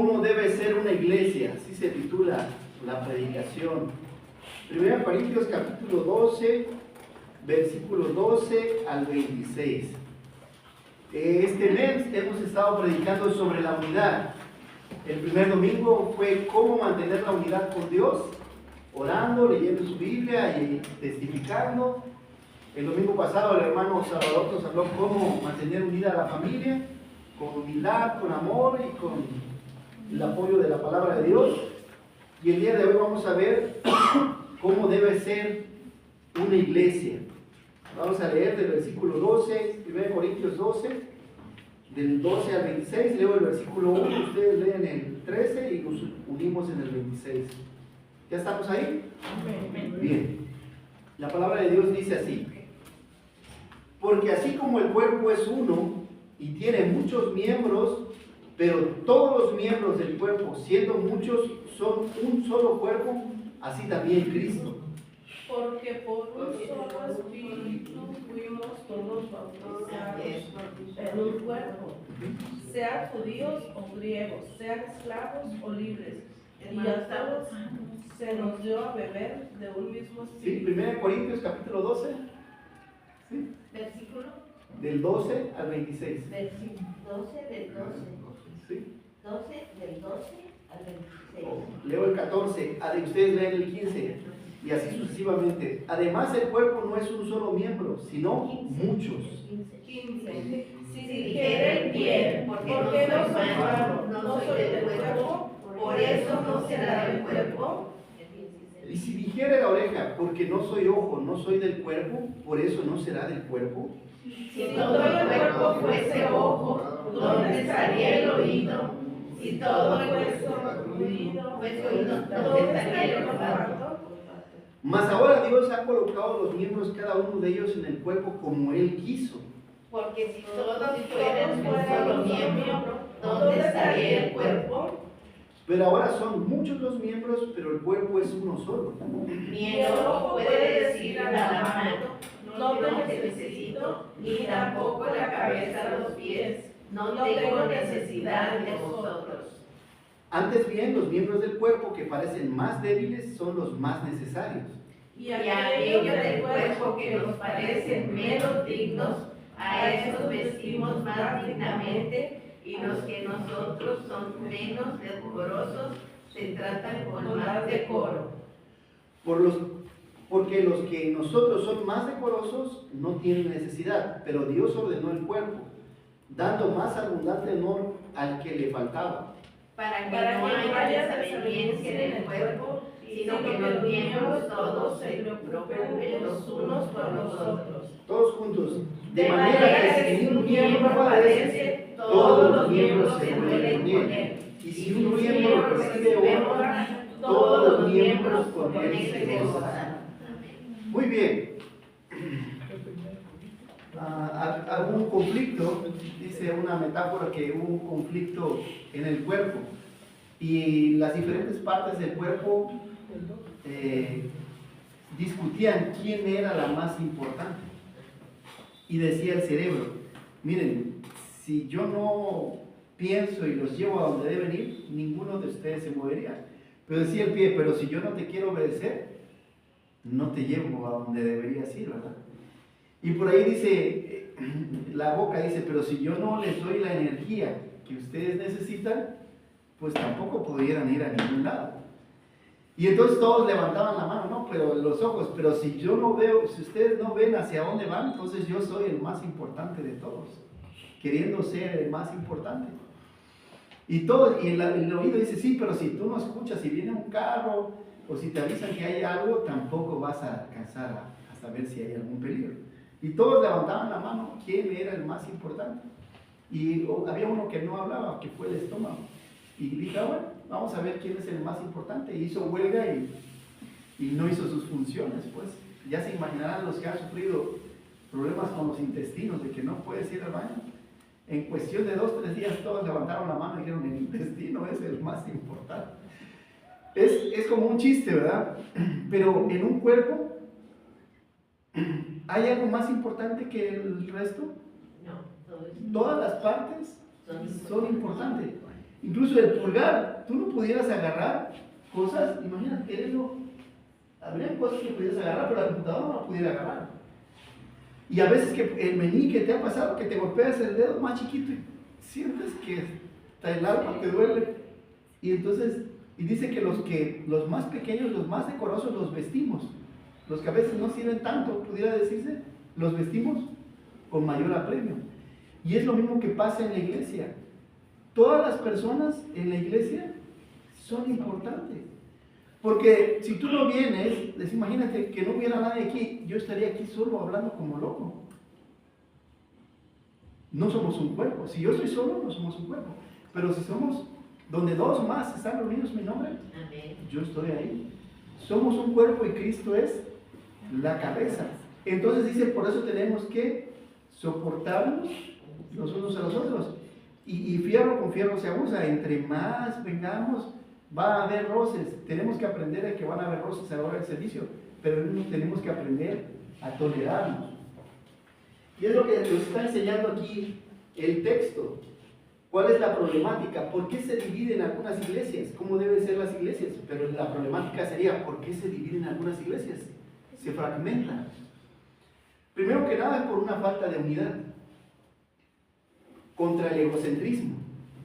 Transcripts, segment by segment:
¿Cómo debe ser una iglesia? Así se titula la predicación. 1 Corintios capítulo 12, versículos 12 al 26. Este mes hemos estado predicando sobre la unidad. El primer domingo fue cómo mantener la unidad con Dios, orando, leyendo su Biblia y testificando. El domingo pasado el hermano Salvador nos habló cómo mantener unida a la familia, con humildad, con amor y con el apoyo de la palabra de Dios. Y el día de hoy vamos a ver cómo debe ser una iglesia. Vamos a leer del versículo 12, 1 Corintios 12, del 12 al 26. Leo el versículo 1, ustedes leen el 13 y nos unimos en el 26. ¿Ya estamos ahí? Bien. La palabra de Dios dice así: porque así como el cuerpo es uno y tiene muchos miembros, pero todos los miembros del cuerpo, siendo muchos, son un solo cuerpo, así también Cristo. Porque por un solo espíritu fuimos todos bautizados en un cuerpo, sean judíos o griegos, sean esclavos o libres, y a todos se nos dio a beber de un mismo Sí, espíritu. 1 Corintios capítulo 12, ¿sí? Versículo Del 12 al 26. 12 del 12. ¿Sí? 12 del 12 al 26. Leo el 14, ustedes leen el 15, y así sucesivamente. Además, el cuerpo no es un solo miembro, sino muchos. 15. Si Si dijere el pie, porque porque no no soy soy mano, mano, no soy del cuerpo, por eso no será del cuerpo. Y si dijere la oreja, porque no soy ojo, no soy del cuerpo, por eso no será del cuerpo. Si todo el cuerpo fuese ojo, ¿dónde estaría el oído? Si todo el cuerpo fuese oído, ¿dónde estaría el olfato? Mas ahora Dios ha colocado los miembros, cada uno de ellos, en el cuerpo como Él quiso. Porque si todos fueran un solo miembro, ¿dónde estaría el cuerpo? Pero ahora son muchos los miembros, pero el cuerpo es uno solo. Ni el ojo puede decir a la mano, no te necesito, ni tampoco la cabeza a los pies, no tengo necesidad de vosotros. Antes bien, los miembros del cuerpo que parecen más débiles son los más necesarios. Y a aquellos del cuerpo que nos parecen menos dignos, a estos vestimos más dignamente, y los que nosotros son menos decorosos se tratan con más decoro. Porque los que nosotros son más decorosos no tienen necesidad, pero Dios ordenó el cuerpo, dando más abundante honor al que le faltaba. Para que no haya desaveniencia en el cuerpo, sino que los miembros todos se preocupen los unos por los otros. Todos juntos. De manera que si un miembro padece, todos los miembros se duelen con él. Y si un miembro recibe honra, todos los miembros con él se gozan. Muy bien. Algún conflicto, dice una metáfora que hubo un conflicto en el cuerpo y las diferentes partes del cuerpo discutían quién era la más importante. Y decía el cerebro: miren, si yo no pienso y los llevo a donde deben ir, ninguno de ustedes se movería. Pero decía el pie: pero si yo no te quiero obedecer, no te llevo a donde deberías ir, ¿verdad? Y por ahí dice, la boca dice: pero si yo no les doy la energía que ustedes necesitan, pues tampoco pudieran ir a ningún lado. Y entonces todos levantaban la mano: no, pero los ojos, pero si yo no veo, si ustedes no ven hacia dónde van, entonces yo soy el más importante de todos, queriendo ser el más importante. Y el oído dice: sí, pero si tú no escuchas, si viene un carro o si te avisan que hay algo, tampoco vas a alcanzar a saber si hay algún peligro. Y todos levantaban la mano, quién era el más importante. Y había uno que no hablaba, que fue el estómago. Y dije: bueno, vamos a ver quién es el más importante. Y hizo huelga y no hizo sus funciones, pues. Ya se imaginarán los que han sufrido problemas con los intestinos, de que no puedes ir al baño. En cuestión de 2 o 3 días todos levantaron la mano y dijeron: el intestino es el más importante. Es como un chiste, ¿verdad? Pero en un cuerpo, ¿hay algo más importante que el resto? No, todo es Todas las partes son importantes. Incluso el pulgar, tú no pudieras agarrar cosas, imagínate quererlo. Habría cosas que pudieras agarrar, pero la computadora no la pudiera agarrar. Y a veces que el meñique te ha pasado, que te golpeas el dedo más chiquito y sientes que hasta el alma te duele. Y entonces, y dice que los más pequeños, los más decorosos, los vestimos. Los que a veces no sirven tanto, pudiera decirse, los vestimos con mayor apremio. Y es lo mismo que pasa en la iglesia. Todas las personas en la iglesia son importantes. Porque si tú no vienes, imagínate que no hubiera nadie aquí, yo estaría aquí solo hablando como loco. No somos un cuerpo. Si yo estoy solo, no somos un cuerpo. Pero si somos, donde dos o más están reunidos en mi nombre, yo estoy ahí. Somos un cuerpo y Cristo es la cabeza. Entonces dice, por eso tenemos que soportarnos los unos a los otros. Y fierro con fierro se abusa. Entre más vengamos, va a haber roces. Tenemos que aprender a que van a haber roces a la hora del servicio, pero tenemos que aprender a tolerarnos. Y es lo que nos está enseñando aquí el texto. ¿Cuál es la problemática? ¿Por qué se dividen algunas iglesias? ¿Cómo deben ser las iglesias? Pero la problemática sería, ¿por qué se dividen algunas iglesias? Se fragmentan. Primero que nada es por una falta de unidad. Contra el egocentrismo.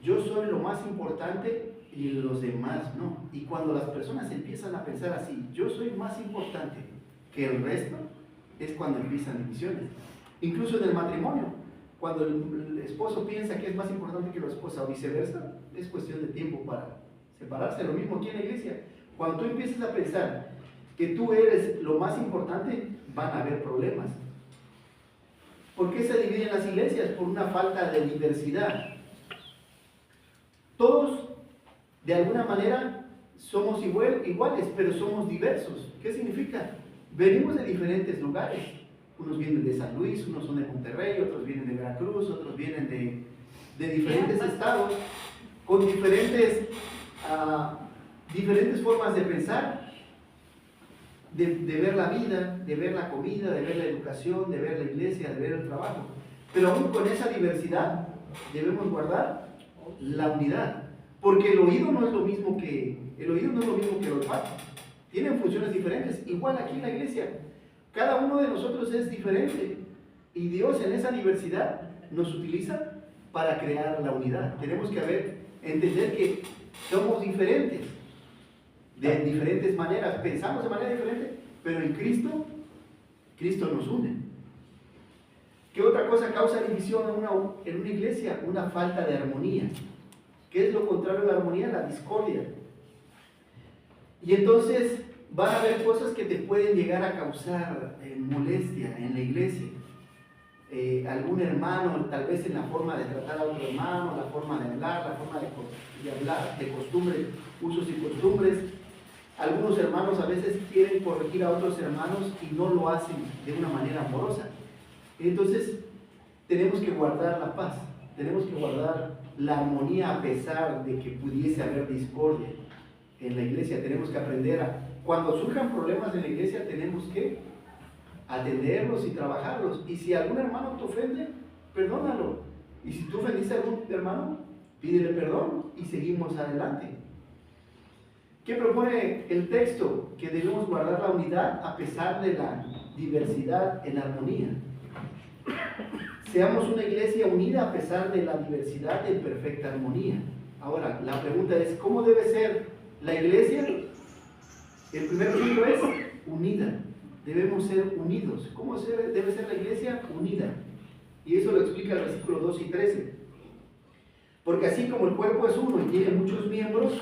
Yo soy lo más importante y los demás no. Y cuando las personas empiezan a pensar así, yo soy más importante que el resto, es cuando empiezan divisiones. Incluso en el matrimonio, cuando el esposo piensa que es más importante que la esposa o viceversa, es cuestión de tiempo para separarse. Lo mismo aquí en la iglesia. Cuando tú empiezas a pensar que tú eres lo más importante, van a haber problemas. ¿Por qué se dividen las iglesias? Por una falta de diversidad. Todos, de alguna manera, somos iguales, pero somos diversos. ¿Qué significa? Venimos de diferentes lugares. Unos vienen de San Luis, unos son de Monterrey, otros vienen de Veracruz, otros vienen de diferentes estados, con diferentes formas de pensar, de ver la vida, de ver la comida, de ver la educación, de ver la iglesia, de ver el trabajo. Pero aún con esa diversidad debemos guardar la unidad, porque el oído no es lo mismo que el olfato. Tienen funciones diferentes. Igual aquí en la iglesia, cada uno de nosotros es diferente y Dios en esa diversidad nos utiliza para crear la unidad. Tenemos que entender que somos diferentes. De diferentes maneras, pensamos de manera diferente, pero en Cristo nos une. ¿Qué otra cosa causa división en una iglesia? Una falta de armonía. ¿Qué es lo contrario a la armonía? La discordia. Y entonces van a haber cosas que te pueden llegar a causar molestia en la iglesia. Algún hermano, tal vez en la forma de tratar a otro hermano, la forma de hablar, la forma de hablar, de costumbres, usos y costumbres. Algunos hermanos a veces quieren corregir a otros hermanos y no lo hacen de una manera amorosa. Entonces, tenemos que guardar la paz, tenemos que guardar la armonía a pesar de que pudiese haber discordia en la iglesia. Tenemos que aprender cuando surjan problemas en la iglesia, tenemos que atenderlos y trabajarlos. Y si algún hermano te ofende, perdónalo. Y si tú ofendiste a algún hermano, pídele perdón y seguimos adelante. ¿Qué propone el texto? Que debemos guardar la unidad a pesar de la diversidad en armonía. Seamos una iglesia unida a pesar de la diversidad en perfecta armonía. Ahora, la pregunta es, ¿cómo debe ser la iglesia? El primer punto es unida. Debemos ser unidos. ¿Cómo debe ser la iglesia? Unida. Y eso lo explica el versículo 2 y 13. Porque así como el cuerpo es uno y tiene muchos miembros,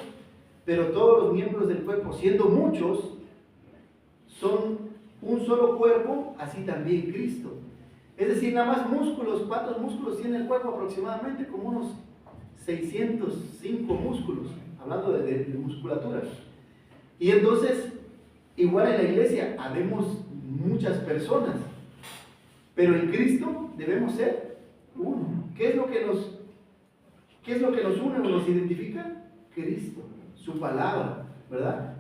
pero todos los miembros del cuerpo, siendo muchos, son un solo cuerpo, así también Cristo. Es decir, nada más músculos. ¿Cuántos músculos tiene el cuerpo aproximadamente? Como unos 605 músculos, hablando de musculatura. Y entonces, igual en la iglesia, habemos muchas personas, pero en Cristo debemos ser uno. ¿Qué es lo que nos une o nos identifica? Cristo. Su palabra, ¿verdad?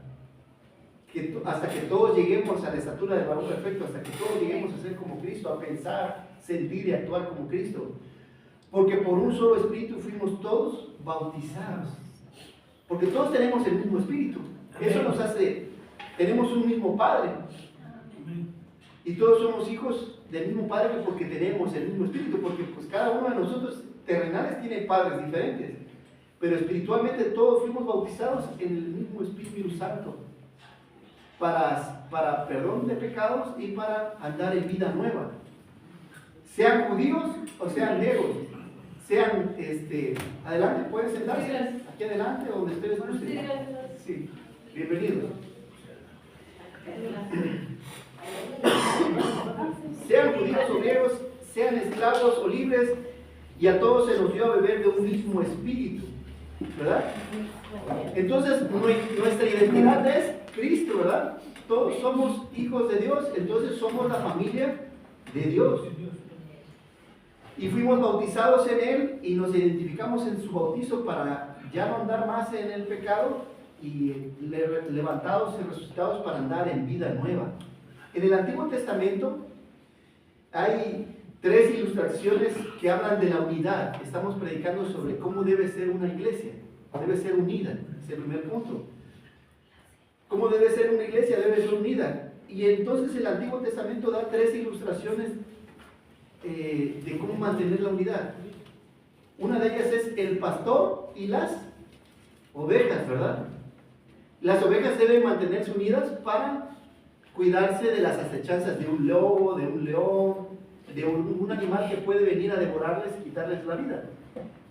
Hasta que todos lleguemos a la estatura del varón perfecto, hasta que todos lleguemos a ser como Cristo, a pensar, sentir y actuar como Cristo. porque por un solo espíritu fuimos todos bautizados. Porque todos tenemos el mismo espíritu. Eso nos hace, tenemos un mismo Padre. Y todos somos hijos del mismo Padre porque tenemos el mismo espíritu, porque pues cada uno de nosotros terrenales tiene padres diferentes, pero espiritualmente todos fuimos bautizados en el mismo Espíritu Santo para perdón de pecados y para andar en vida nueva. Sean judíos o sean griegos, sean, adelante, pueden sentarse aquí adelante donde ustedes gusten. Sí, bienvenidos. Sean judíos o griegos, sean esclavos o libres, y a todos se nos dio a beber de un mismo espíritu, ¿verdad? Entonces, nuestra identidad es Cristo, ¿verdad? Todos somos hijos de Dios, entonces somos la familia de Dios. Y fuimos bautizados en Él y nos identificamos en su bautizo para ya no andar más en el pecado y levantados y resucitados para andar en vida nueva. En el Antiguo Testamento hay 3 ilustraciones que hablan de la unidad. Estamos predicando sobre cómo debe ser una iglesia. Debe ser unida, es el primer punto. ¿Cómo debe ser una iglesia? Debe ser unida. Y entonces el Antiguo Testamento da 3 ilustraciones de cómo mantener la unidad. Una de ellas es el pastor y las ovejas, ¿verdad? Las ovejas deben mantenerse unidas para cuidarse de las acechanzas de un lobo, de un león, de un animal que puede venir a devorarles y quitarles la vida.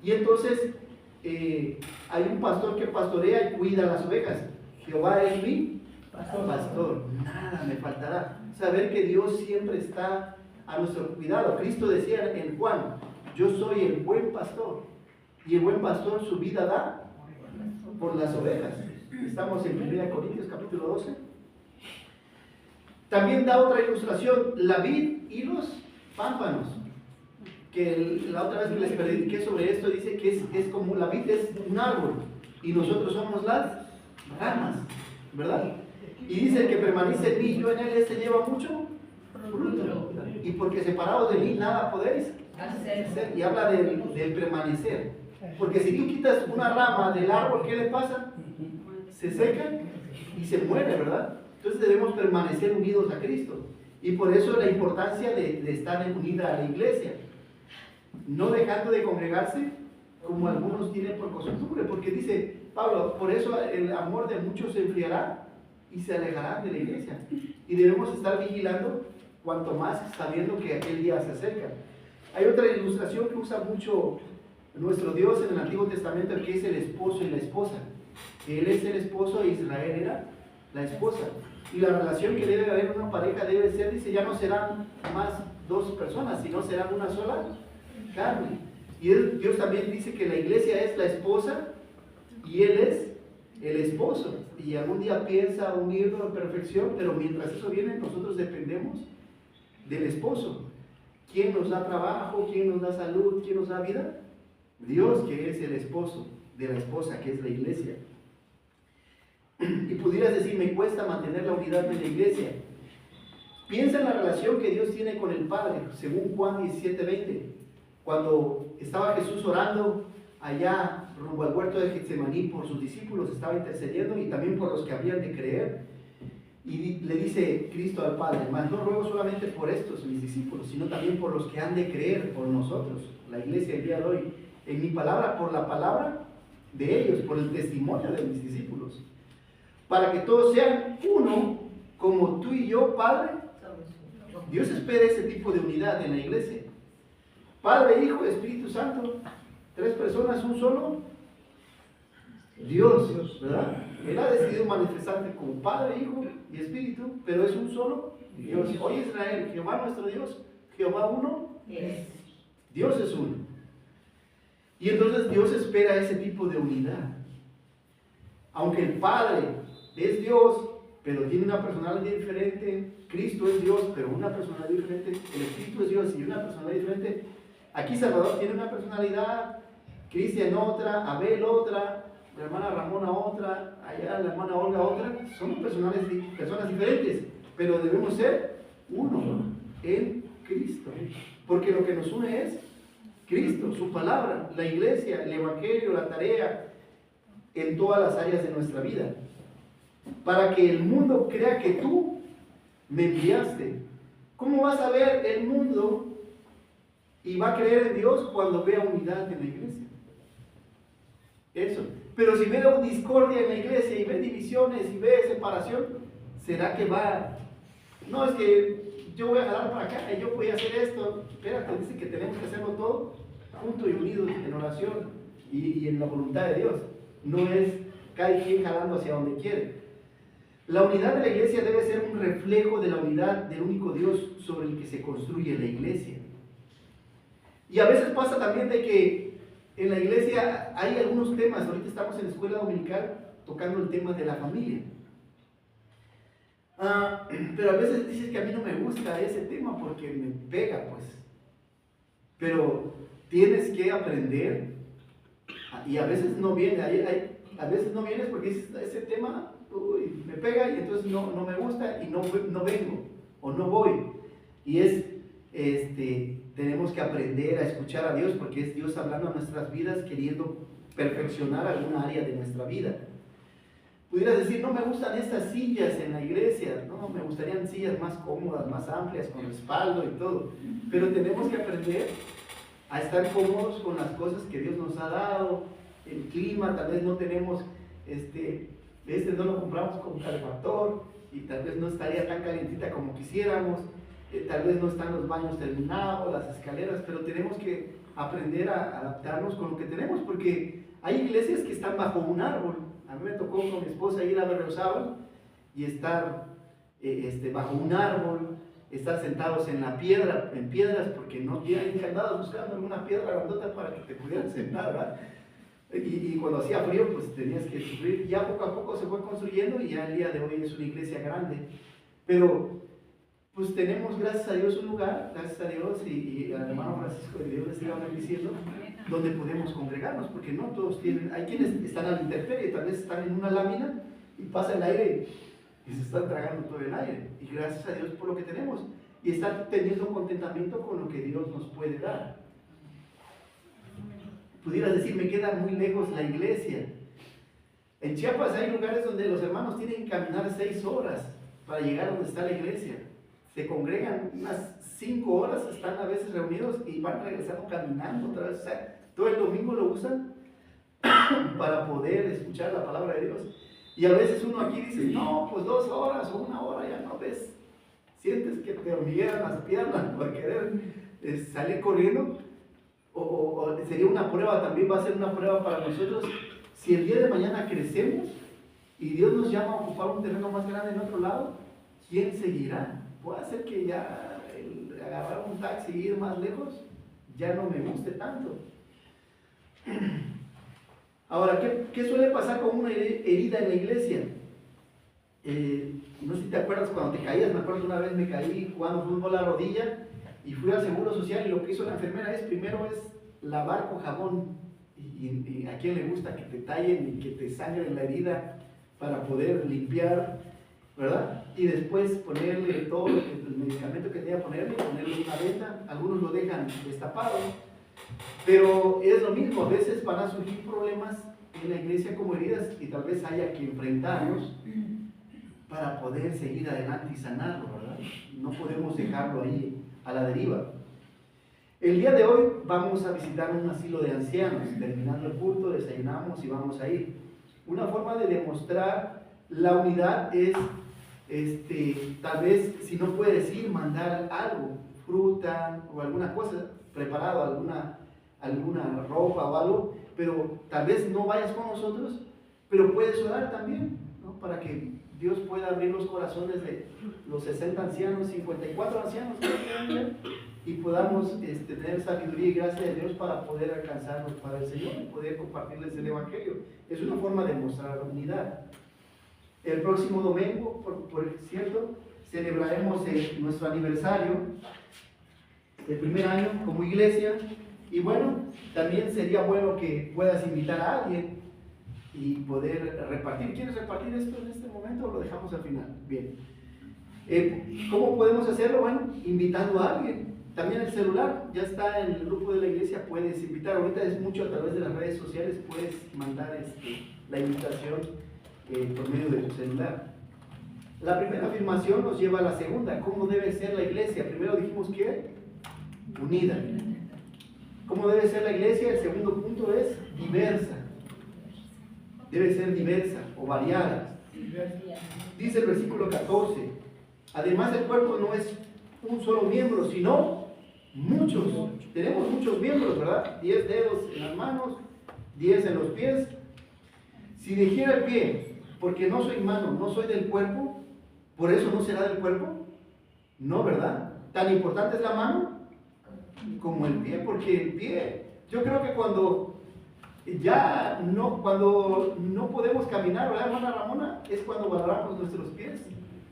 Y entonces hay un pastor que pastorea y cuida las ovejas. Jehová es mi pastor, nada me faltará. Saber que Dios siempre está a nuestro cuidado. Cristo decía en Juan, yo soy el buen pastor, y el buen pastor su vida da por las ovejas. Estamos en 1 Corintios capítulo 12. También da otra ilustración, la vid y los pámpanos, que la otra vez que les prediqué sobre esto, dice que es como la vid es un árbol y nosotros somos las ramas, ¿verdad? Y dice, el que permanece en mí y yo en él, este lleva mucho fruto, y porque separados de mí nada podéis hacer. Y habla del permanecer, porque si tú quitas una rama del árbol, ¿qué le pasa? Se seca y se muere, ¿verdad? Entonces debemos permanecer unidos a Cristo. Y por eso la importancia de estar unida a la iglesia. No dejando de congregarse como algunos tienen por costumbre. Porque dice Pablo, por eso el amor de muchos se enfriará y se alejarán de la iglesia. Y debemos estar vigilando cuanto más sabiendo que aquel día se acerca. Hay otra ilustración que usa mucho nuestro Dios en el Antiguo Testamento, que es el esposo y la esposa. Él es el esposo e Israel era la esposa. Y la relación que debe haber en una pareja debe ser, dice, ya no serán más 2 personas, sino serán una sola carne. Y Dios también dice que la iglesia es la esposa y Él es el esposo. Y algún día piensa unirlo en perfección, pero mientras eso viene, nosotros dependemos del esposo. ¿Quién nos da trabajo? ¿Quién nos da salud? ¿Quién nos da vida? Dios, que es el esposo de la esposa, que es la iglesia. Y pudieras decir, me cuesta mantener la unidad de la iglesia. Piensa en la relación que Dios tiene con el Padre, según Juan 17:20. Cuando estaba Jesús orando allá rumbo al huerto de Getsemaní por sus discípulos, estaba intercediendo y también por los que habrían de creer. Y le dice Cristo al Padre, mas no ruego solamente por estos, mis discípulos, sino también por los que han de creer, por nosotros, la iglesia el día de hoy, en mi palabra, por la palabra de ellos, por el testimonio de mis discípulos, para que todos sean uno, como tú y yo, Padre. Dios espera ese tipo de unidad en la iglesia. Padre, Hijo, Espíritu Santo, 3 personas, un solo Dios, ¿verdad? Él ha decidido manifestarse como Padre, Hijo y Espíritu, pero es un solo Dios. Oye Israel, Jehová nuestro Dios, Jehová uno es. Dios es uno. Y entonces Dios espera ese tipo de unidad. Aunque el Padre es Dios, pero tiene una personalidad diferente, Cristo es Dios, pero una personalidad diferente, el Espíritu es Dios y una personalidad diferente. Aquí Salvador tiene una personalidad, Cristian otra, Abel otra, la hermana Ramona otra, allá la hermana Olga otra. Somos personas diferentes, pero debemos ser uno en Cristo, porque lo que nos une es Cristo, su palabra, la iglesia, el evangelio, la tarea, en todas las áreas de nuestra vida. Para que el mundo crea que tú me enviaste. ¿Cómo vas a ver el mundo y va a creer en Dios cuando vea unidad en la iglesia? Eso. Pero si ve discordia en la iglesia y ve divisiones y ve separación, ¿será que va? No, es que yo voy a jalar para acá y yo voy a hacer esto. Espérate, dice que tenemos que hacerlo todo juntos y unidos en oración y en la voluntad de Dios. No es cada quien jalando hacia donde quiere. La unidad de la iglesia debe ser un reflejo de la unidad del único Dios sobre el que se construye la iglesia. Y a veces pasa también de que en la iglesia hay algunos temas. Ahorita estamos en la escuela dominical tocando el tema de la familia. Pero a veces dices que a mí no me gusta ese tema porque me pega, pues. Pero tienes que aprender, y a veces no viene, a veces no vienes porque ese tema me pega y entonces no me gusta y no vengo o no voy. Y tenemos que aprender a escuchar a Dios porque es Dios hablando a nuestras vidas, queriendo perfeccionar alguna área de nuestra vida. Pudieras decir, no me gustan estas sillas en la iglesia, no, me gustarían sillas más cómodas, más amplias, con respaldo y todo. Pero tenemos que aprender a estar cómodos con las cosas que Dios nos ha dado. El clima, tal vez no tenemos, no lo compramos con calefactor y tal vez no estaría tan calientita como quisiéramos. Tal vez no están los baños terminados, las escaleras, pero tenemos que aprender a adaptarnos con lo que tenemos, porque hay iglesias que están bajo un árbol. A mí me tocó con mi esposa ir a Berriozábal y estar bajo un árbol, estar sentados en piedras, porque no tienen que andar buscando alguna piedra grandota para que te pudieran sentar, ¿verdad? Y cuando hacía frío, pues tenías que sufrir. Ya poco a poco se fue construyendo y ya el día de hoy es una iglesia grande. Pero pues tenemos, gracias a Dios, un lugar, gracias a Dios y al hermano Francisco, que Dios les siga bendiciendo, donde podemos congregarnos, porque no todos tienen, hay quienes están a la intemperie, tal vez están en una lámina y pasa el aire y se están tragando todo el aire, y gracias a Dios por lo que tenemos, y están teniendo contentamiento con lo que Dios nos puede dar. Pudieras decir, me queda muy lejos la iglesia. En Chiapas hay lugares donde los hermanos tienen que caminar 6 horas para llegar a donde está la iglesia. Se congregan unas 5 horas, están a veces reunidos y van regresando caminando otra vez. O sea, todo el domingo lo usan para poder escuchar la palabra de Dios. Y a veces uno aquí dice, no, pues 2 horas o 1 hora, ya no ves. Sientes que te hormiguean las piernas por querer salir corriendo. O sería una prueba, también va a ser una prueba para nosotros. Si el día de mañana crecemos y Dios nos llama a ocupar un terreno más grande en otro lado, ¿quién seguirá? Puede ser que ya agarrar un taxi y ir más lejos ya no me guste tanto. Ahora, ¿qué suele pasar con una herida en la iglesia? No sé si te acuerdas cuando te caías. Me acuerdo que una vez me caí jugando fútbol a la rodilla y fui al Seguro Social y lo que hizo la enfermera primero es lavar con jabón. Y a quién le gusta que te tallen y que te sangren la herida para poder limpiar, ¿verdad? Y después ponerle todo el medicamento que tenía que ponerle una venda. Algunos lo dejan destapado, pero es lo mismo. A veces van a surgir problemas en la iglesia como heridas y tal vez haya que enfrentarlos para poder seguir adelante y sanarlo, ¿verdad? No podemos dejarlo ahí a la deriva. El día de hoy vamos a visitar un asilo de ancianos. Terminando el culto, desayunamos y vamos a ir. Una forma de demostrar la unidad es, tal vez, si no puedes ir, mandar algo, fruta o alguna cosa, preparado, alguna ropa o algo, pero tal vez no vayas con nosotros, pero puedes orar también, ¿no? Para que Dios pueda abrir los corazones de los 60 ancianos, 54 ancianos que quedan, y podamos tener sabiduría y gracia de Dios para poder alcanzarlos para el Señor y poder compartirles el Evangelio. Es una forma de mostrar la unidad. El próximo domingo, por cierto, celebraremos nuestro aniversario, el primer año como iglesia, y bueno, también sería bueno que puedas invitar a alguien y poder repartir. ¿Quieres repartir esto en este momento o lo dejamos al final? Bien. ¿Cómo podemos hacerlo? Bueno, invitando a alguien. También el celular ya está en el grupo de la iglesia, puedes invitar. Ahorita es mucho a través de las redes sociales, puedes mandar la invitación por medio de tu celular. La primera afirmación nos lleva a la segunda. ¿Cómo debe ser la iglesia? Primero dijimos que unida. ¿Cómo debe ser la iglesia? El segundo punto es diversa. Debe ser diversa o variada. Dice el versículo 14. Además, el cuerpo no es un solo miembro, sino muchos. Tenemos muchos miembros, ¿verdad? 10 dedos en las manos, 10 en los pies. Si dijera el pie, porque no soy mano, no soy del cuerpo, ¿por eso no será del cuerpo? No, ¿verdad? Tan importante es la mano como el pie, porque el pie, yo creo que cuando no podemos caminar, ¿verdad, hermana Ramona? Es cuando valoramos nuestros pies.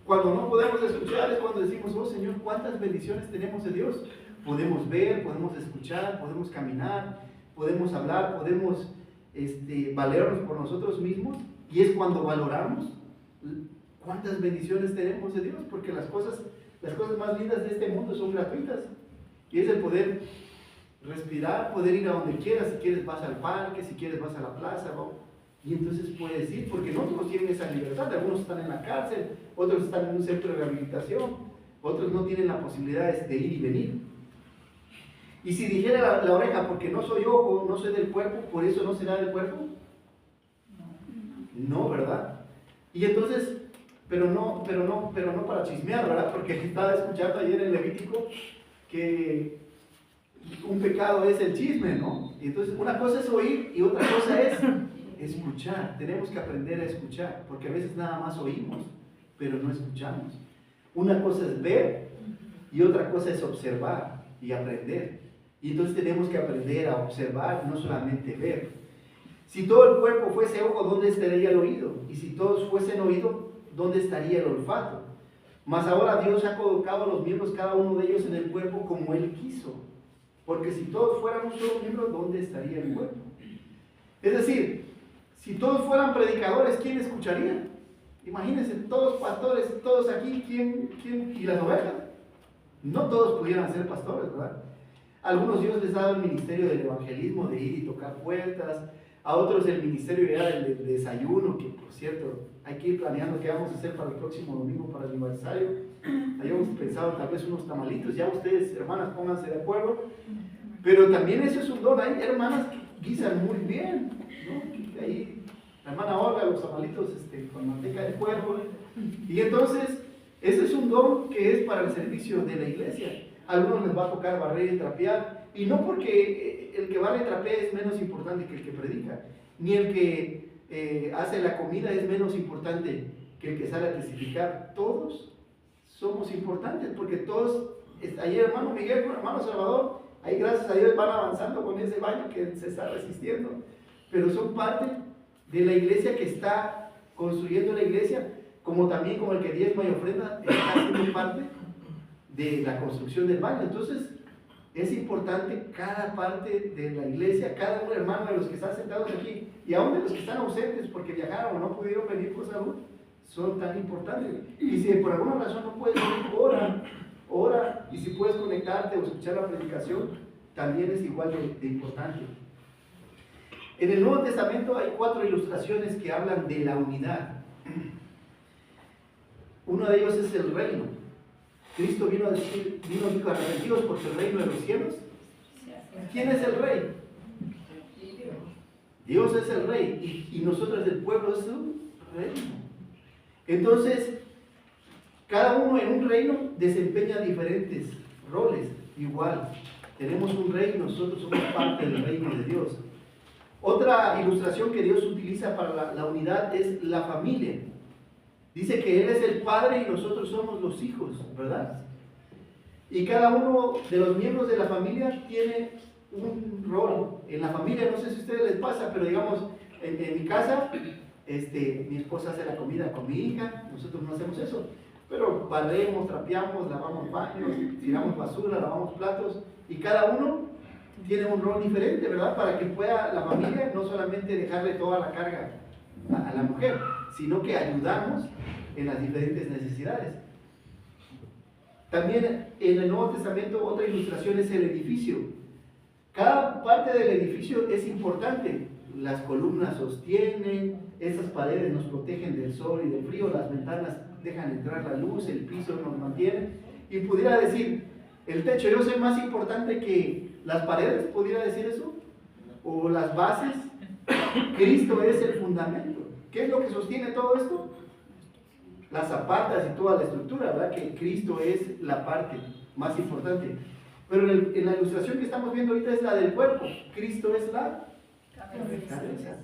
Cuando no podemos escuchar es cuando decimos, oh Señor, cuántas bendiciones tenemos de Dios. Podemos ver, podemos escuchar, podemos caminar, podemos hablar, podemos valernos por nosotros mismos. Y es cuando valoramos cuántas bendiciones tenemos de Dios, porque las cosas más lindas de este mundo son gratuitas. Y es el poder respirar, poder ir a donde quieras. Si quieres vas al parque, si quieres vas a la plaza, ¿no? Y entonces puedes ir, porque no todos tienen esa libertad. Algunos están en la cárcel, otros están en un centro de rehabilitación, otros no tienen la posibilidad de ir y venir. Y si dijera la oreja, porque no soy ojo, no soy del cuerpo, ¿por eso no será del cuerpo? No, ¿verdad? Y entonces, pero no para chismear, ¿verdad? Porque estaba escuchando ayer en Levítico que un pecado es el chisme, ¿no? Y entonces una cosa es oír y otra cosa es escuchar. Tenemos que aprender a escuchar, porque a veces nada más oímos, pero no escuchamos. Una cosa es ver y otra cosa es observar y aprender. Y entonces tenemos que aprender a observar, no solamente ver. Si todo el cuerpo fuese ojo, ¿dónde estaría el oído? Y si todos fuesen oído, ¿dónde estaría el olfato? Mas ahora Dios ha colocado los miembros, cada uno de ellos, en el cuerpo como Él quiso. Porque si todos fueran un solo miembro, ¿dónde estaría el cuerpo? Es decir, si todos fueran predicadores, ¿quién escucharía? Imagínense, todos pastores, todos aquí, ¿quién? ¿Y las ovejas? No todos pudieran ser pastores, ¿verdad? A algunos Dios les ha dado el ministerio del evangelismo, de ir y tocar puertas. A otros el ministerio ya del desayuno, que por cierto, hay que ir planeando qué vamos a hacer para el próximo domingo, para el aniversario. Habíamos pensado tal vez unos tamalitos, ya ustedes, hermanas, pónganse de acuerdo. Pero también eso es un don. Hay hermanas que guisan muy bien, ¿no? Ahí, la hermana Olga, los tamalitos con manteca de puerco. Y entonces, ese es un don que es para el servicio de la iglesia. A algunos les va a tocar barrer y trapear. Y no porque el que barre y trapea es menos importante que el que predica, ni el que hace la comida es menos importante que el que sale a testificar. Todos somos importantes, porque todos, ayer hermano Miguel, hermano Salvador, ahí gracias a Dios van avanzando con ese baño que se está resistiendo, pero son parte de la iglesia que está construyendo la iglesia, como también como el que diezma y ofrenda está haciendo parte de la construcción del baño. Entonces es importante cada parte de la iglesia, cada un hermano de los que están sentados aquí, y aún de los que están ausentes porque viajaron o no pudieron venir por salud, son tan importantes. Y si por alguna razón no puedes venir, ora, y si puedes conectarte o escuchar la predicación, también es igual de importante. En el Nuevo Testamento hay 4 ilustraciones que hablan de la unidad. Uno de ellos es el reino. Cristo vino a decir, dijo, arrepentidos porque el reino de los cielos. ¿Quién es el rey? Dios es el rey y nosotros el pueblo es su reino. Entonces, cada uno en un reino desempeña diferentes roles. Igual, tenemos un rey y nosotros somos parte del reino de Dios. Otra ilustración que Dios utiliza para la unidad es la familia. Dice que Él es el padre y nosotros somos los hijos, ¿verdad? Y cada uno de los miembros de la familia tiene un rol. En la familia, no sé si a ustedes les pasa, pero digamos, en mi casa, mi esposa hace la comida con mi hija, nosotros no hacemos eso. Pero barremos, trapeamos, lavamos baños, tiramos basura, lavamos platos, y cada uno tiene un rol diferente, ¿verdad? Para que pueda la familia no solamente dejarle toda la carga a la mujer, sino que ayudamos en las diferentes necesidades. También en el Nuevo Testamento otra ilustración es el edificio. Cada parte del edificio es importante. Las columnas sostienen, esas paredes nos protegen del sol y del frío, las ventanas dejan entrar la luz, el piso nos mantiene. Y pudiera decir, el techo, yo soy más importante que las paredes, pudiera decir eso, o las bases. Cristo es el fundamento. ¿Qué es lo que sostiene todo esto? Las zapatas y toda la estructura, ¿verdad? Que Cristo es la parte más importante. Pero en la ilustración que estamos viendo ahorita es la del cuerpo. Cristo es la cabeza.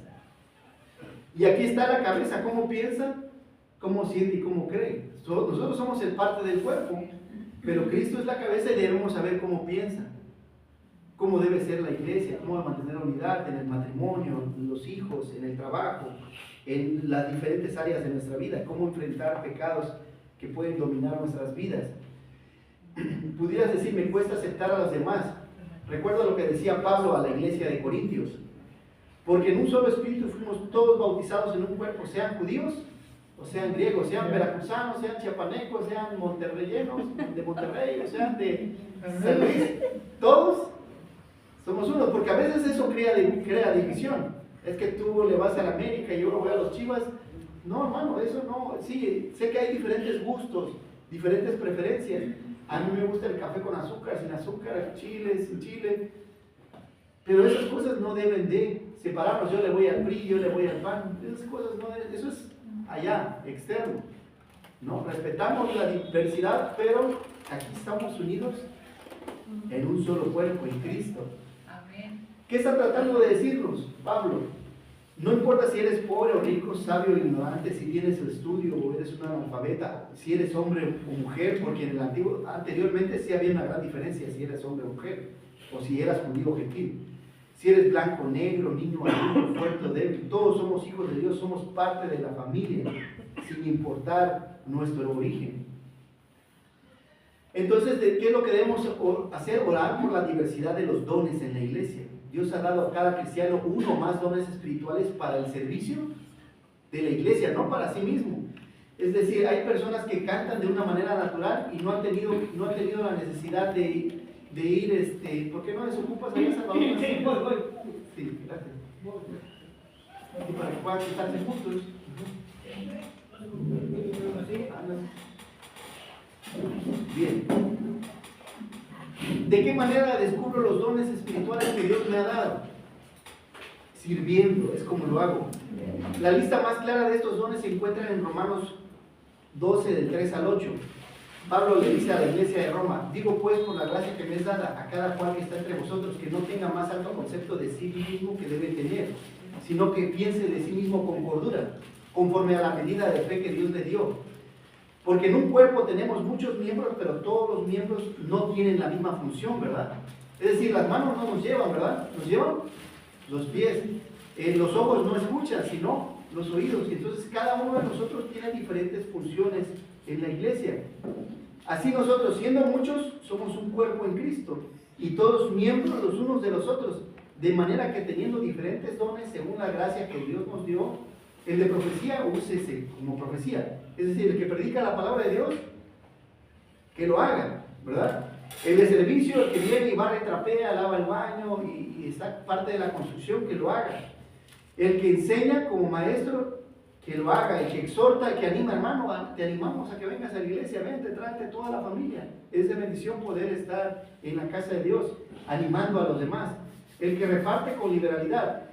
Y aquí está la cabeza, cómo piensa, cómo siente y cómo cree. Nosotros somos el parte del cuerpo, pero Cristo es la cabeza y debemos saber cómo piensa, cómo debe ser la iglesia, cómo mantener la unidad en el matrimonio, en los hijos, en el trabajo, en las diferentes áreas de nuestra vida, cómo enfrentar pecados que pueden dominar nuestras vidas. Pudieras decir, me cuesta aceptar a los demás. Recuerdo lo que decía Pablo a la iglesia de Corintios, porque en un solo espíritu fuimos todos bautizados en un cuerpo, sean judíos o sean griegos, sean veracruzanos, sean chiapanecos, sean monterreyenos de Monterrey, o sean de San Luis, todos somos uno, porque a veces eso crea división. Es que tú le vas a la América y yo voy a los Chivas. No, hermano, eso no. Sí, sé que hay diferentes gustos, diferentes preferencias. A mí me gusta el café con azúcar, sin azúcar, chile, sin chile. Pero esas cosas no deben de separarnos. Yo le voy al PRI, yo le voy al PAN. Esas cosas no deben, eso es allá, externo. ¿No? Respetamos la diversidad, pero aquí estamos unidos en un solo cuerpo, en Cristo. ¿Qué está tratando de decirnos Pablo? No importa si eres pobre o rico, sabio o ignorante, si tienes el estudio o eres un analfabeta, si eres hombre o mujer, porque en el antiguo, anteriormente sí había una gran diferencia si eres hombre o mujer, o si eras judío o gentil. Si eres blanco, negro, niño, adulto, fuerte o débil, todos somos hijos de Dios, somos parte de la familia, sin importar nuestro origen. Entonces, ¿qué es lo que debemos hacer? Orar por la diversidad de los dones en la iglesia. Dios ha dado a cada cristiano uno o más dones espirituales para el servicio de la iglesia, no para sí mismo. Es decir, hay personas que cantan de una manera natural y no han tenido la necesidad de ir, ¿por qué no desocupas ahí, Salvador? Sí, gracias. Y para que puedan estarse juntos. Bien. ¿De qué manera descubro los dones espirituales que Dios me ha dado? Sirviendo, es como lo hago. La lista más clara de estos dones se encuentra en Romanos 12, del 3 al 8. Pablo le dice a la iglesia de Roma: digo pues, por la gracia que me es dada a cada cual que está entre vosotros, que no tenga más alto concepto de sí mismo que debe tener, sino que piense de sí mismo con cordura, conforme a la medida de fe que Dios le dio. Porque en un cuerpo tenemos muchos miembros, pero todos los miembros no tienen la misma función, ¿verdad? Es decir, las manos no nos llevan, ¿verdad? Nos llevan los pies. Los ojos no escuchan, sino los oídos. Y entonces cada uno de nosotros tiene diferentes funciones en la iglesia. Así nosotros, siendo muchos, somos un cuerpo en Cristo, y todos miembros los unos de los otros, de manera que teniendo diferentes dones según la gracia que Dios nos dio, el de profecía, úsese como profecía. Es decir, el que predica la palabra de Dios, que lo haga, ¿verdad? El de servicio, el que viene y barre, trapea, lava el baño y está parte de la construcción, que lo haga. El que enseña como maestro, que lo haga. El que exhorta, el que anima, hermano, te animamos a que vengas a la iglesia, vente, tráete toda la familia. Es de bendición poder estar en la casa de Dios, animando a los demás. El que reparte con liberalidad.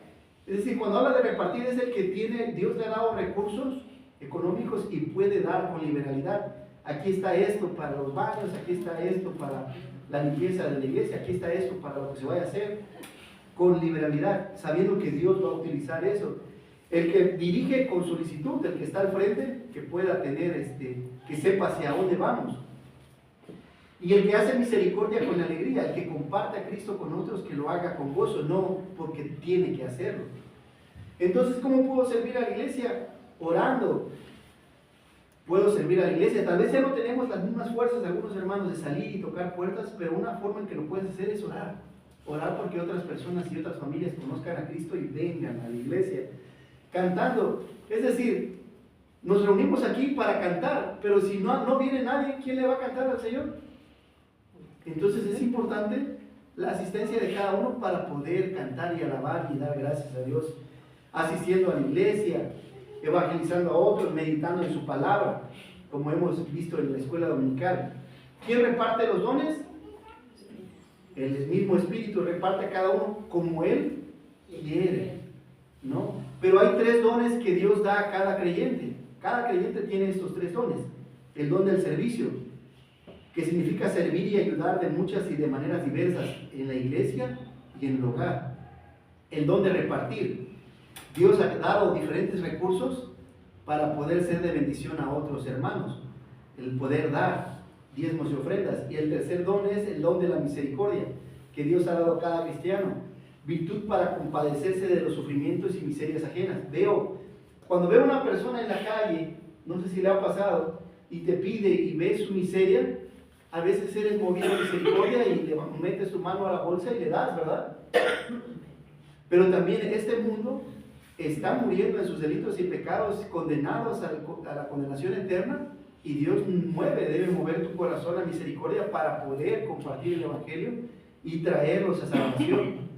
Es decir, cuando habla de repartir, es el que tiene, Dios le ha dado recursos económicos y puede dar con liberalidad. Aquí está esto para los baños, aquí está esto para la limpieza de la iglesia, aquí está esto para lo que se vaya a hacer, con liberalidad, sabiendo que Dios va a utilizar eso. El que dirige con solicitud, el que está al frente, que pueda tener, que sepa hacia dónde vamos. Y el que hace misericordia con alegría, el que comparte a Cristo con otros, que lo haga con gozo, no porque tiene que hacerlo. Entonces, ¿cómo puedo servir a la iglesia? Orando. Puedo servir a la iglesia. Tal vez ya no tenemos las mismas fuerzas de algunos hermanos de salir y tocar puertas, pero una forma en que lo puedes hacer es orar. Orar porque otras personas y otras familias conozcan a Cristo y vengan a la iglesia. Cantando. Es decir, nos reunimos aquí para cantar, pero si no viene nadie, ¿quién le va a cantar al Señor? Entonces es importante la asistencia de cada uno para poder cantar y alabar y dar gracias a Dios, asistiendo a la iglesia, evangelizando a otros, meditando en su palabra, como hemos visto en la escuela dominical. ¿Quién reparte los dones? El mismo Espíritu reparte a cada uno como Él quiere, ¿no? Pero hay 3 dones que Dios da a cada creyente. Cada creyente tiene estos 3 dones. El don del servicio, que significa servir y ayudar de muchas y de maneras diversas en la iglesia y en el hogar. El don de repartir. Dios ha dado diferentes recursos para poder ser de bendición a otros hermanos. El poder dar diezmos y ofrendas. Y el tercer don es el don de la misericordia, que Dios ha dado a cada cristiano. Virtud para compadecerse de los sufrimientos y miserias ajenas. Cuando veo a una persona en la calle, no sé si le ha pasado, y te pide y ves su miseria, a veces eres movido a misericordia y le metes tu mano a la bolsa y le das, ¿verdad? Pero también este mundo está muriendo en sus delitos y pecados, condenados a la condenación eterna, y Dios debe mover tu corazón a misericordia para poder compartir el Evangelio y traerlos a salvación.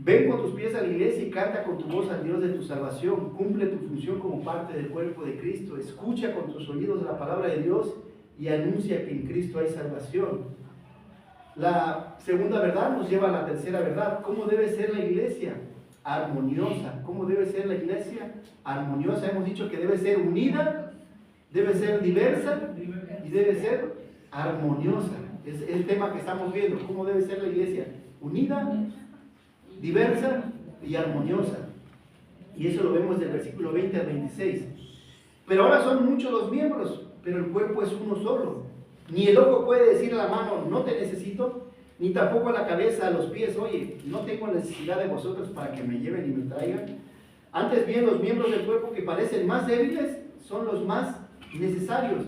Ven con tus pies a la iglesia y canta con tu voz al Dios de tu salvación. Cumple tu función como parte del cuerpo de Cristo. Escucha con tus oídos la palabra de Dios y anuncia que en Cristo hay salvación. La segunda verdad nos lleva a la tercera verdad. ¿Cómo debe ser la iglesia? Armoniosa. ¿Cómo debe ser la iglesia? Armoniosa. Hemos dicho que debe ser unida, debe ser diversa y debe ser armoniosa. Es el tema que estamos viendo. ¿Cómo debe ser la iglesia? Unida, diversa y armoniosa. Y eso lo vemos del versículo 20 al 26. Pero ahora son muchos los miembros, pero el cuerpo es uno solo. Ni el ojo puede decir a la mano, no te necesito, ni tampoco a la cabeza, a los pies, oye, no tengo necesidad de vosotros para que me lleven y me traigan. Antes bien, los miembros del cuerpo que parecen más débiles son los más necesarios.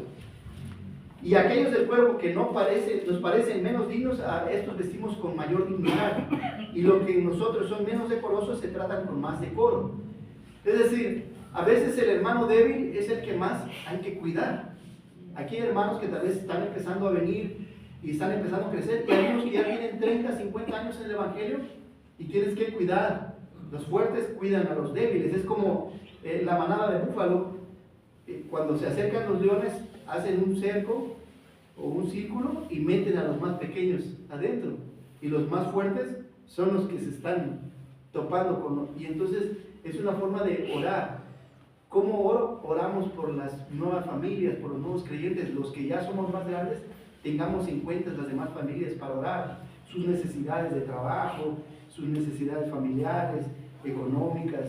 Y aquellos del cuerpo que nos parecen menos dignos, a estos vestimos con mayor dignidad. Y los que nosotros son menos decorosos se tratan con más decoro. Es decir, a veces el hermano débil es el que más hay que cuidar. Aquí hay hermanos que tal vez están empezando a venir y están empezando a crecer, y hay unos que ya tienen 30, 50 años en el Evangelio y tienes que cuidar. Los fuertes cuidan a los débiles. Es como la manada de búfalo. Cuando se acercan los leones, hacen un cerco o un círculo y meten a los más pequeños adentro, y los más fuertes son los que se están topando con. Y entonces es una forma de orar. ¿Cómo oramos por las nuevas familias, por los nuevos creyentes? Los que ya somos más grandes, tengamos en cuenta las demás familias para orar, sus necesidades de trabajo, sus necesidades familiares, económicas,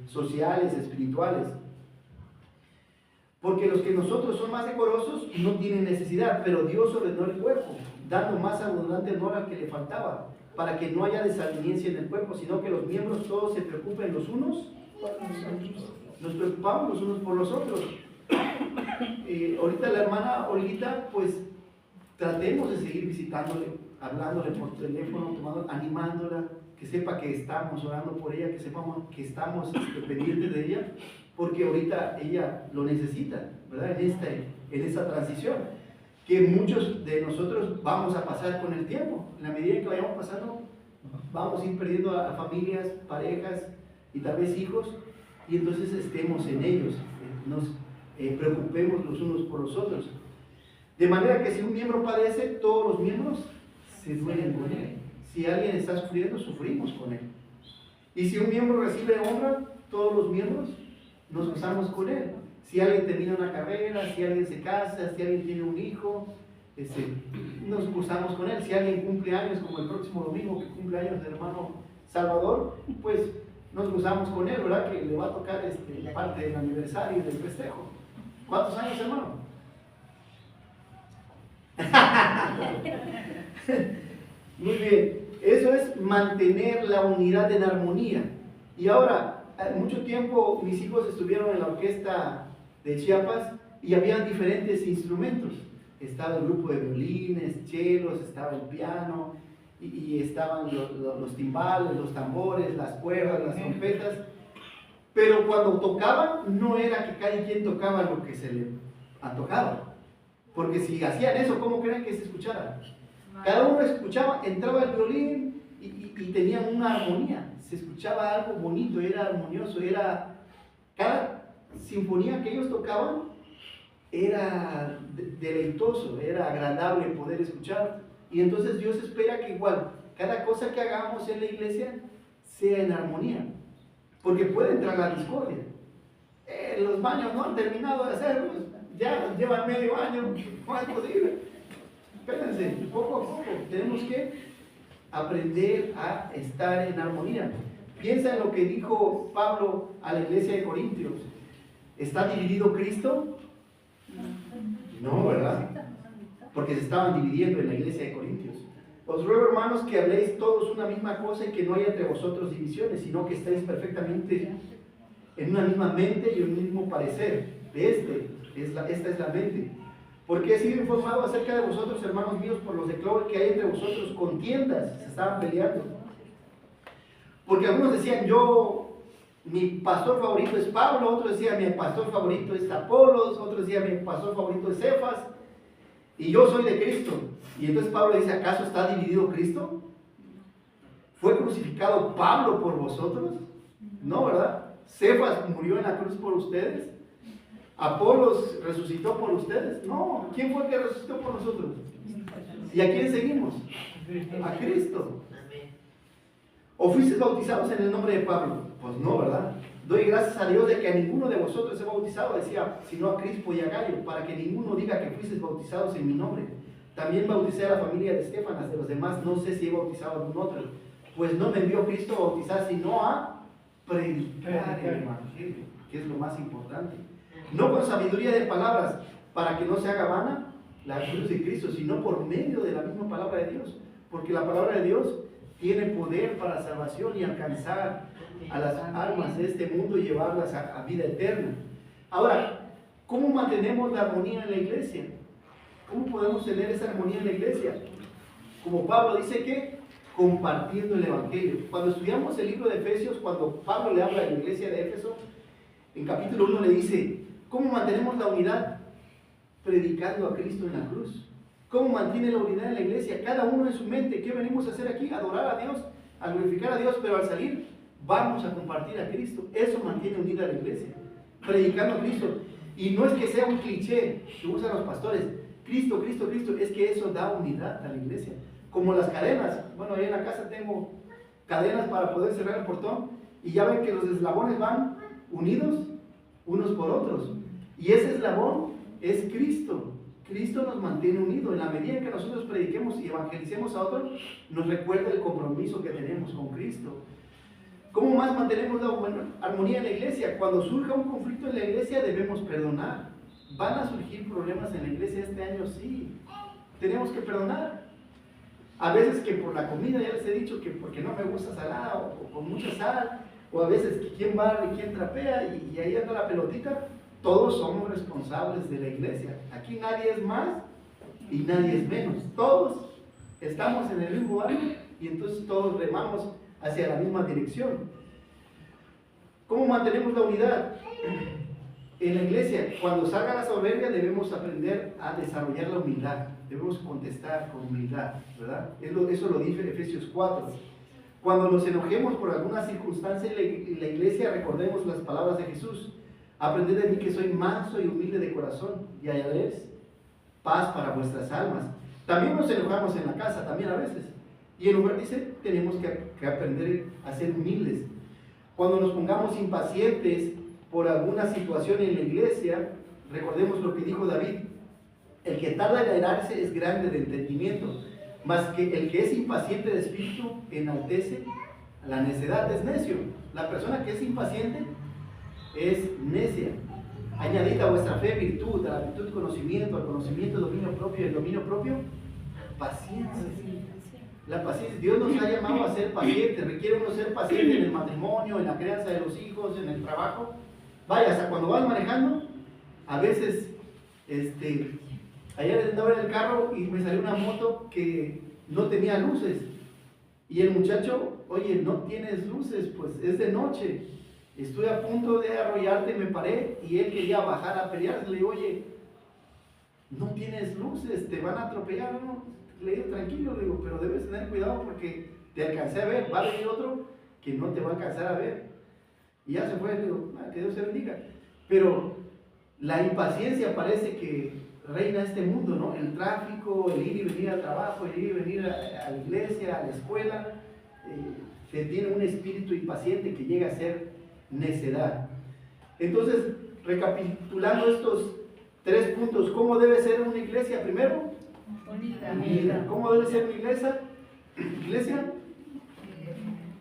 sociales, espirituales. Porque los que nosotros son más decorosos no tienen necesidad, pero Dios ordenó el cuerpo, dando más abundante honor al que le faltaba, para que no haya desaveniencia en el cuerpo, sino que los miembros todos se preocupen los unos por los otros. Nos preocupamos los unos por los otros. Ahorita la hermana Olguita, pues tratemos de seguir visitándole, hablándole por teléfono, animándola, que sepa que estamos orando por ella, que sepamos que estamos pendientes de ella, porque ahorita ella lo necesita, ¿verdad? En esta transición, que muchos de nosotros vamos a pasar con el tiempo. En la medida que vayamos pasando, vamos a ir perdiendo a familias, parejas y tal vez hijos, y entonces estemos en ellos, nos preocupemos los unos por los otros. De manera que si un miembro padece, todos los miembros se duelen con él. Si alguien está sufriendo, sufrimos con él. Y si un miembro recibe honra, todos los miembros nos gozamos con él. Si alguien termina una carrera, si alguien se casa, si alguien tiene un hijo, nos gozamos con él. Si alguien cumple años, como el próximo domingo que cumple años del hermano Salvador, pues nos gozamos con él, ¿verdad? Que le va a tocar parte del aniversario y del festejo. ¿Cuántos años, hermano? Muy bien, eso es mantener la unidad en armonía. Y ahora, mucho tiempo mis hijos estuvieron en la orquesta de Chiapas y había diferentes instrumentos. Estaba el grupo de violines, chelos, estaba el piano y estaban los timbales, los tambores, las cuerdas, las trompetas. Pero cuando tocaban, no era que cada quien tocaba lo que se le antojaba. Porque si hacían eso, ¿cómo creen que se escuchara? Cada uno escuchaba, entraba el violín y tenían una armonía. Se escuchaba algo bonito, era armonioso, cada sinfonía que ellos tocaban era deleitoso, era agradable poder escuchar. Y entonces Dios espera que igual, cada cosa que hagamos en la iglesia sea en armonía. Porque puede entrar la discordia. Los baños no han terminado de hacerlos, ya llevan medio año, no es posible. Espérense, poco a poco tenemos que aprender a estar en armonía. Piensa en lo que dijo Pablo a la iglesia de Corintios. ¿Está dividido Cristo? No, ¿verdad? Porque se estaban dividiendo en la iglesia de Corintios. Os ruego, hermanos, que habléis todos una misma cosa y que no haya entre vosotros divisiones, sino que estéis perfectamente en una misma mente y un mismo parecer. Esta es la mente. Porque he sido informado acerca de vosotros, hermanos míos, por los de Cloé, que hay entre vosotros contiendas, se estaban peleando. Porque algunos decían, mi pastor favorito es Pablo, otros decían, mi pastor favorito es Apolos, otros decían, mi pastor favorito es Cefas, y yo soy de Cristo. Y entonces Pablo dice, ¿acaso está dividido Cristo? ¿Fue crucificado Pablo por vosotros? No, ¿verdad? Cefas murió en la cruz por ustedes. ¿Apolos resucitó por ustedes? No. ¿Quién fue el que resucitó por nosotros? ¿Y a quién seguimos? A Cristo. ¿O fuisteis bautizados en el nombre de Pablo? Pues no, ¿verdad? Doy gracias a Dios de que a ninguno de vosotros he bautizado, decía, sino a Crispo y a Gallo, para que ninguno diga que fuisteis bautizados en mi nombre. También bauticé a la familia de Estéfanas, de los demás no sé si he bautizado a algún otro. Pues no me envió Cristo a bautizar, sino a predicar el Evangelio, que es lo más importante. No con sabiduría de palabras, para que no se haga vana la cruz de Cristo, sino por medio de la misma palabra de Dios. Porque la palabra de Dios tiene poder para salvación y alcanzar a las almas de este mundo y llevarlas a vida eterna. Ahora, ¿cómo mantenemos la armonía en la iglesia? ¿Cómo podemos tener esa armonía en la iglesia? Como Pablo dice que compartiendo el Evangelio. Cuando estudiamos el libro de Efesios, cuando Pablo le habla a la iglesia de Éfeso, en capítulo 1 le dice, ¿cómo mantenemos la unidad? Predicando a Cristo en la cruz. ¿Cómo mantiene la unidad en la iglesia? Cada uno en su mente. ¿Qué venimos a hacer aquí? Adorar a Dios, a glorificar a Dios, pero al salir vamos a compartir a Cristo. Eso mantiene unida la iglesia. Predicando a Cristo. Y no es que sea un cliché que usan los pastores. Cristo, Cristo, Cristo. Es que eso da unidad a la iglesia. Como las cadenas. Bueno, ahí en la casa tengo cadenas para poder cerrar el portón. Y ya ven que los eslabones van unidos unos por otros. Y ese eslabón es Cristo. Cristo nos mantiene unidos. En la medida en que nosotros prediquemos y evangelicemos a otros, nos recuerda el compromiso que tenemos con Cristo. ¿Cómo más mantenemos la armonía en la iglesia? Cuando surja un conflicto en la iglesia debemos perdonar. ¿Van a surgir problemas en la iglesia este año? Sí. Tenemos que perdonar. A veces que por la comida, ya les he dicho que porque no me gusta salada o con mucha sal, o a veces que quién barre y quién trapea y ahí anda la pelotita. Todos somos responsables de la iglesia. Aquí nadie es más y nadie es menos. Todos estamos en el mismo barco y entonces todos remamos hacia la misma dirección. ¿Cómo mantenemos la unidad? En la iglesia, cuando salga la soberbia debemos aprender a desarrollar la humildad. Debemos contestar con humildad, ¿verdad? Eso lo dice Efesios 4. Cuando nos enojemos por alguna circunstancia en la iglesia, recordemos las palabras de Jesús. Aprended de mí que soy manso y humilde de corazón, y hallaréis paz para vuestras almas. También nos enojamos en la casa, también a veces. Y en lugar dice, tenemos que aprender a ser humildes. Cuando nos pongamos impacientes por alguna situación en la iglesia, recordemos lo que dijo David. El que tarda en airarse es grande de entendimiento, mas que el que es impaciente de espíritu enaltece la necedad, es necio. La persona que es impaciente es necia. Añadid a vuestra fe virtud, a la virtud conocimiento, al conocimiento dominio propio, y el dominio propio paciencia. La paciencia, Dios nos ha llamado a ser pacientes. Requiere uno ser paciente en el matrimonio, en la crianza de los hijos, en el trabajo. Vaya, hasta cuando vas manejando, a veces ayer andaba en el carro y me salió una moto que no tenía luces y el muchacho, oye, no tienes luces, pues es de noche. Estoy a punto de arrollarte, me paré y él quería bajar a pelear. Le digo, oye, no tienes luces, te van a atropellar, ¿no? Le digo, tranquilo, le digo, pero debes tener cuidado porque te alcancé a ver, va a venir otro que no te va a alcanzar a ver. Y ya se fue, le digo, que Dios te bendiga. Pero la impaciencia parece que reina este mundo, ¿no? El tráfico, el ir y venir al trabajo, el ir y venir a la iglesia, a la escuela, te tiene un espíritu impaciente que llega a ser necedad. Entonces, recapitulando estos 3 puntos, ¿cómo debe ser una iglesia? Primero, unida. ¿Cómo debe ser una iglesia?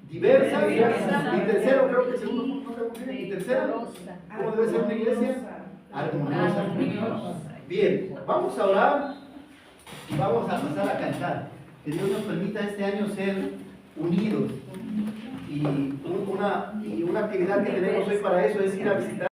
Diversa. Y tercero, creo que el segundo punto, y tercero, ¿cómo debe ser una iglesia? Armoniosa. Bien, vamos a orar y vamos a pasar a cantar. Que Dios nos permita este año ser unidos. Y una actividad que tenemos hoy para eso es ir a visitar